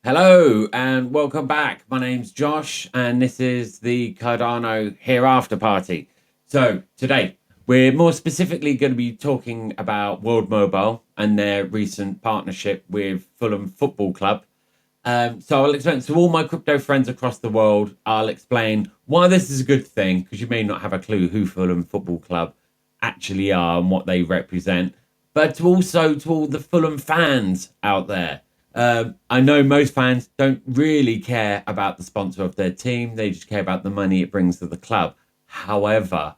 Hello and welcome back. My name's Josh and this is the Cardano Hereafter party. So today we're more specifically going to be talking about World Mobile and their recent partnership with Fulham Football Club. So I'll explain to all my crypto friends across the world. I'll explain why this is a good thing, because you may not have a clue who Fulham Football Club actually are and what they represent, but also to all the Fulham fans out there. I know most fans don't really care about the sponsor of their team. They just care about the money it brings to the club. However,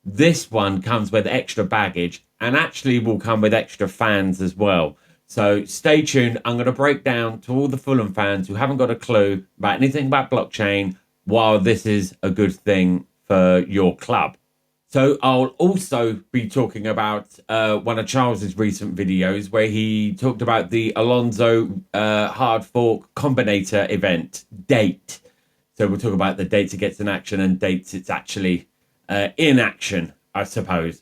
this one comes with extra baggage and actually will come with extra fans as well. So stay tuned. I'm going to break down to all the Fulham fans who haven't got a clue about anything about blockchain while this is a good thing for your club. So I'll also be talking about one of Charles's recent videos where he talked about the Alonzo Hardfork Combinator event date. So we'll talk about the dates it gets in action and dates it's actually in action, I suppose.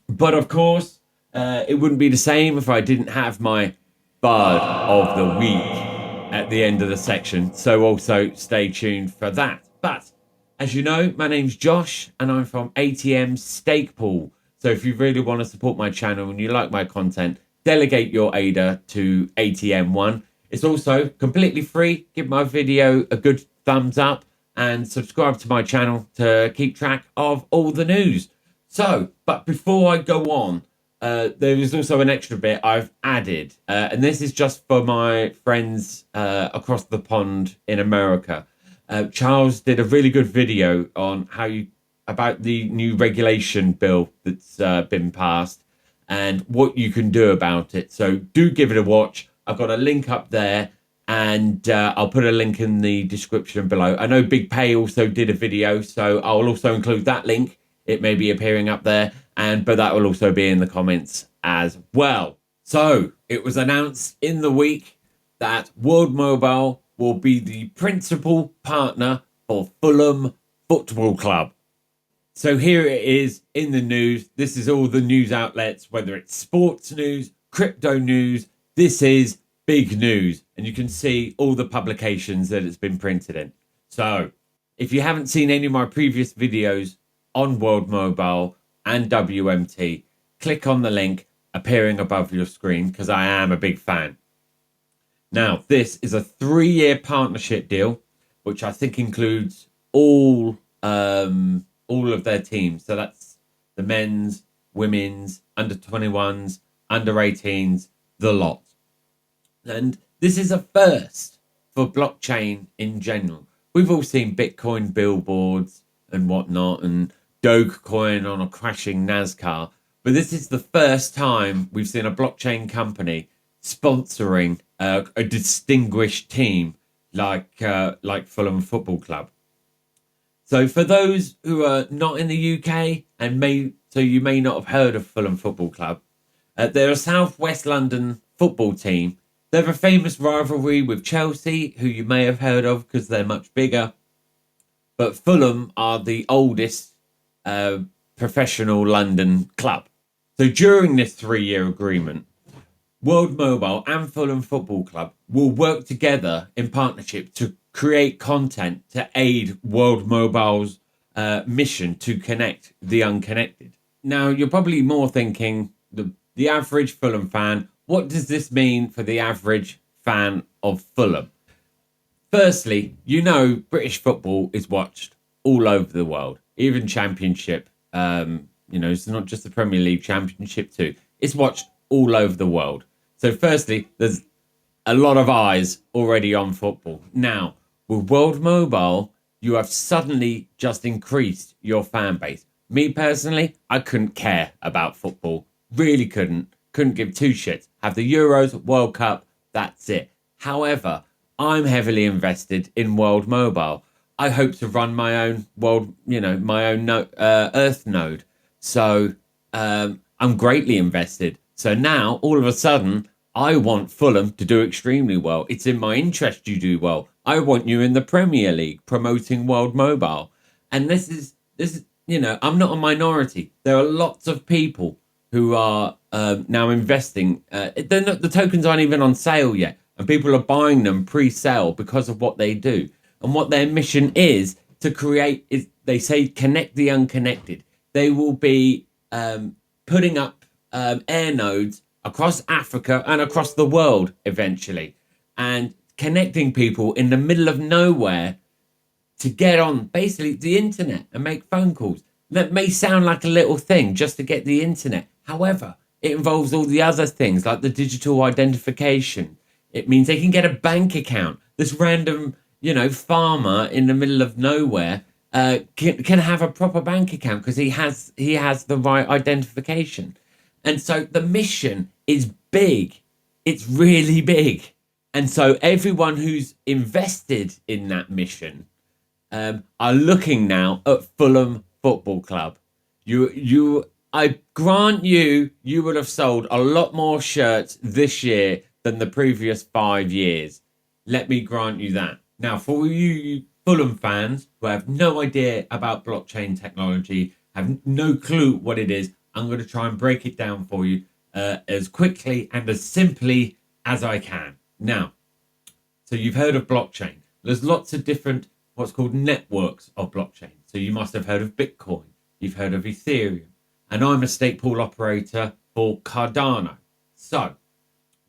But of course, it wouldn't be the same if I didn't have my Bud of the Week at the end of the section. So also stay tuned for that. But as you know, my name's Josh and I'm from ATM Stake Pool. So if you really want to support my channel and you like my content, delegate your ADA to ATM1. It's also completely free. Give my video a good thumbs up and subscribe to my channel to keep track of all the news. So, but before I go on, there is also an extra bit I've added. And this is just for my friends across the pond in America. Charles did a really good video on about the new regulation bill that's been passed and what you can do about it. So do give it a watch. I've got a link up there and I'll put a link in the description below. I know Big Pay also did a video, so I'll also include that link. It may be appearing up there, but that will also be in the comments as well. So it was announced in the week that World Mobile will be the principal partner for Fulham Football Club. So here it is in the news. This is all the news outlets, whether it's sports news, crypto news. This is big news. And you can see all the publications that it's been printed in. So if you haven't seen any of my previous videos on World Mobile and WMT, click on the link appearing above your screen because I am a big fan. Now, this is a 3-year partnership deal, which I think includes all of their teams. So that's the men's, women's, under 21s, under 18s, the lot. And this is a first for blockchain in general. We've all seen Bitcoin billboards and whatnot, and Dogecoin on a crashing NASCAR. But this is the first time we've seen a blockchain company sponsoring a distinguished team like Fulham Football Club. So for those who are not in the UK you may not have heard of Fulham Football Club, they're a South West London football team. They have a famous rivalry with Chelsea, who you may have heard of because they're much bigger. But Fulham are the oldest professional London club. So during this 3-year agreement, World Mobile and Fulham Football Club will work together in partnership to create content to aid World Mobile's mission to connect the unconnected. Now, you're probably more thinking, the average Fulham fan, what does this mean for the average fan of Fulham? Firstly, British football is watched all over the world, even Championship. It's not just the Premier League, Championship too. It's watched all over the world. So firstly, there's a lot of eyes already on football. Now, with World Mobile, you have suddenly just increased your fan base. Me personally, I couldn't care about football. Really couldn't. Couldn't give two shits. Have the Euros, World Cup, that's it. However, I'm heavily invested in World Mobile. I hope to run my own Earth node. So I'm greatly invested. So now, all of a sudden, I want Fulham to do extremely well. It's in my interest you do well. I want you in the Premier League promoting World Mobile. And this is I'm not a minority. There are lots of people who are now investing. The tokens aren't even on sale yet, and people are buying them pre-sale because of what they do. And what their mission is to create is, they say, connect the unconnected. They will be putting up air nodes across Africa and across the world eventually, and connecting people in the middle of nowhere to get on basically the internet and make phone calls. That may sound like a little thing just to get the internet. However, it involves all the other things like the digital identification. It means they can get a bank account. This random, farmer in the middle of nowhere can have a proper bank account because he has the right identification. And so the mission is big. It's really big. And so everyone who's invested in that mission are looking now at Fulham Football Club. I grant you would have sold a lot more shirts this year than the previous 5 years. Let me grant you that. Now, for you Fulham fans who have no idea about blockchain technology, have no clue what it is, I'm going to try and break it down for you as quickly and as simply as I can. Now, so you've heard of blockchain. There's lots of different what's called networks of blockchain. So you must have heard of Bitcoin. You've heard of Ethereum. And I'm a stake pool operator for Cardano. So,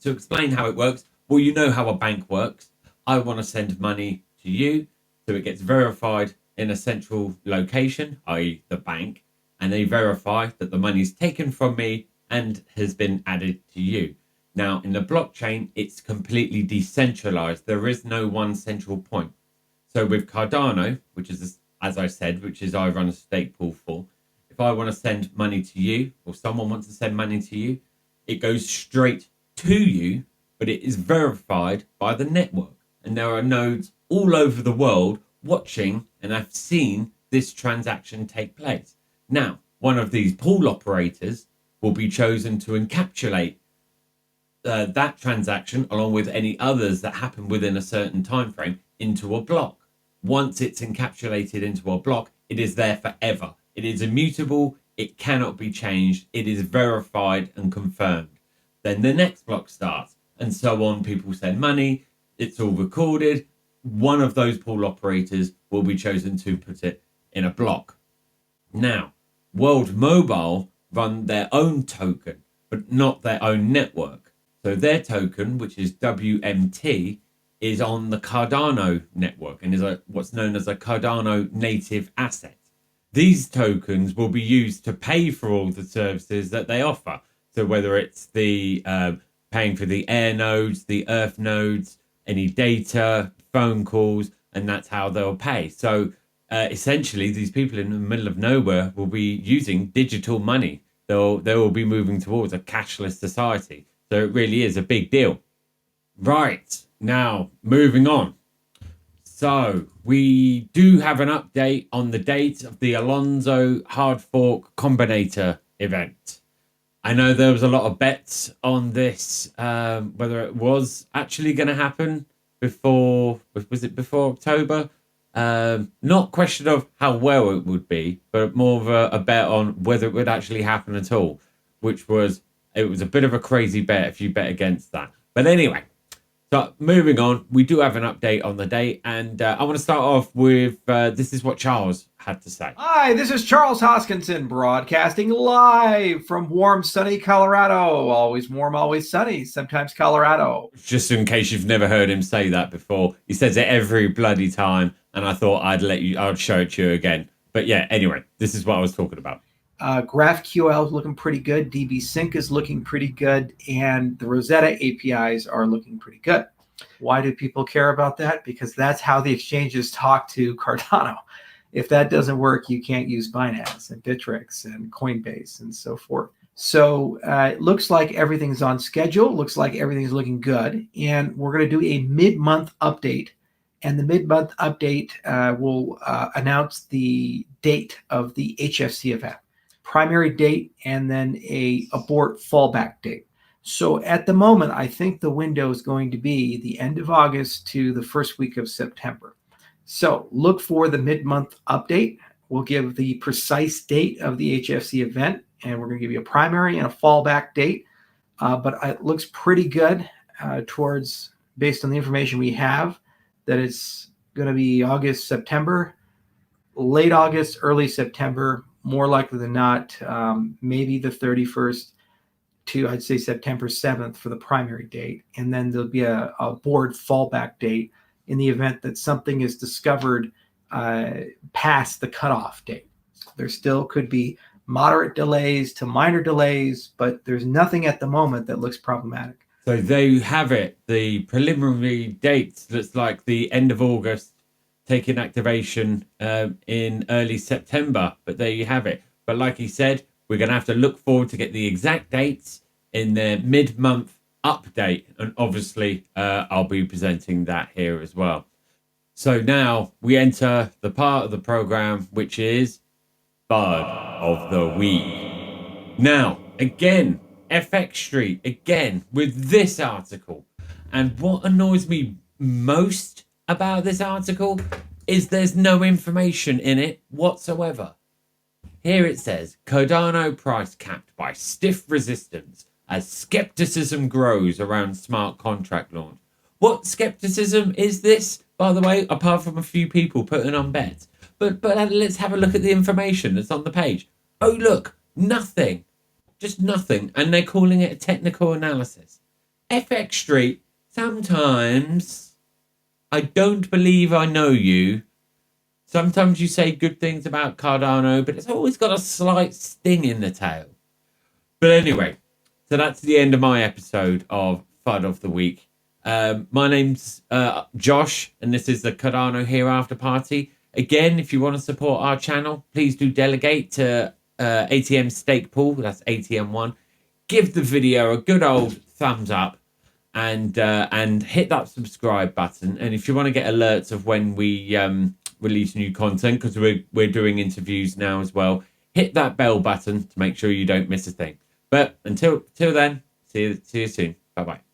to explain how it works, well, you know how a bank works. I want to send money to you, so it gets verified in a central location, i.e. the bank, and they verify that the money's taken from me and has been added to you. Now, in the blockchain, it's completely decentralized. There is no one central point. So with Cardano, which is, as I said, which is I run a stake pool for, if I want to send money to you or someone wants to send money to you, it goes straight to you, but it is verified by the network. And there are nodes all over the world watching and have seen this transaction take place. Now, one of these pool operators will be chosen to encapsulate that transaction along with any others that happen within a certain time frame into a block. Once it's encapsulated into a block, it is there forever. It is immutable. It cannot be changed. It is verified and confirmed. Then the next block starts, and so on. People send money. It's all recorded. One of those pool operators will be chosen to put it in a block. Now, World Mobile run their own token, but not their own network. So their token, which is WMT, is on the Cardano network and is what's known as a Cardano native asset. These tokens will be used to pay for all the services that they offer. So whether it's the paying for the air nodes, the earth nodes, any data, phone calls, and that's how they'll pay. So essentially, these people in the middle of nowhere will be using digital money. They will be moving towards a cashless society. So it really is a big deal. Right. Now, moving on. So we do have an update on the date of the Alonzo Hardfork Combinator event. I know there was a lot of bets on this, whether it was actually going to happen before October? Not question of how well it would be, but more of a bet on whether it would actually happen at all, it was a bit of a crazy bet if you bet against that. But anyway, so moving on, we do have an update on the date, and I want to start off with this is what Charles had to say. Hi, this is Charles Hoskinson, broadcasting live from warm, sunny Colorado. Always warm, always sunny, sometimes Colorado. Just in case you've never heard him say that before, he says it every bloody time, and I thought I'd show it to you again. But yeah, anyway, this is what I was talking about. GraphQL is looking pretty good. DB Sync is looking pretty good. And the Rosetta APIs are looking pretty good. Why do people care about that? Because that's how the exchanges talk to Cardano. If that doesn't work, you can't use Binance and Bittrex and Coinbase and so forth. So it looks like everything's on schedule. Looks like everything's looking good. And we're going to do a mid-month update. And the mid-month update will announce the date of the HFC event. Primary date, and then a abort fallback date. So at the moment, I think the window is going to be the end of August to the first week of September. So look for the mid-month update. We'll give the precise date of the HFC event, and we're going to give you a primary and a fallback date. But it looks pretty good towards based on the information we have, that it's going to be August, September, late August, early September, more likely than not, maybe the 31st to, I'd say, September 7th for the primary date. And then there'll be a board fallback date in the event that something is discovered past the cutoff date. So there still could be moderate delays to minor delays, but there's nothing at the moment that looks problematic. So there you have it. The preliminary dates looks like the end of August, taking activation in early September. But there you have it. But like he said, we're going to have to look forward to get the exact dates in their mid-month update. And obviously, I'll be presenting that here as well. So now we enter the part of the program, which is FUD of the Week. Now, again, FX Street, again, with this article. And what annoys me most about this article is there's no information in it whatsoever. Here it says, Cardano price capped by stiff resistance as skepticism grows around smart contract launch. What skepticism is this, by the way, apart from a few people putting on bets? But let's have a look at the information that's on the page. Oh, look, nothing. Just nothing. And they're calling it a technical analysis. FX Street, sometimes I don't believe I know you. Sometimes you say good things about Cardano, but it's always got a slight sting in the tail. But anyway, so that's the end of my episode of FUD of the Week. My name's Josh, and this is the Cardano Hereafter Party. Again, if you want to support our channel, please do delegate to ATM Stake Pool. That's ATM1. Give the video a good old thumbs up and hit that subscribe button. And if you want to get alerts of when we release new content, because we're doing interviews now as well, hit that bell button to make sure you don't miss a thing. But until then, see you soon. Bye bye.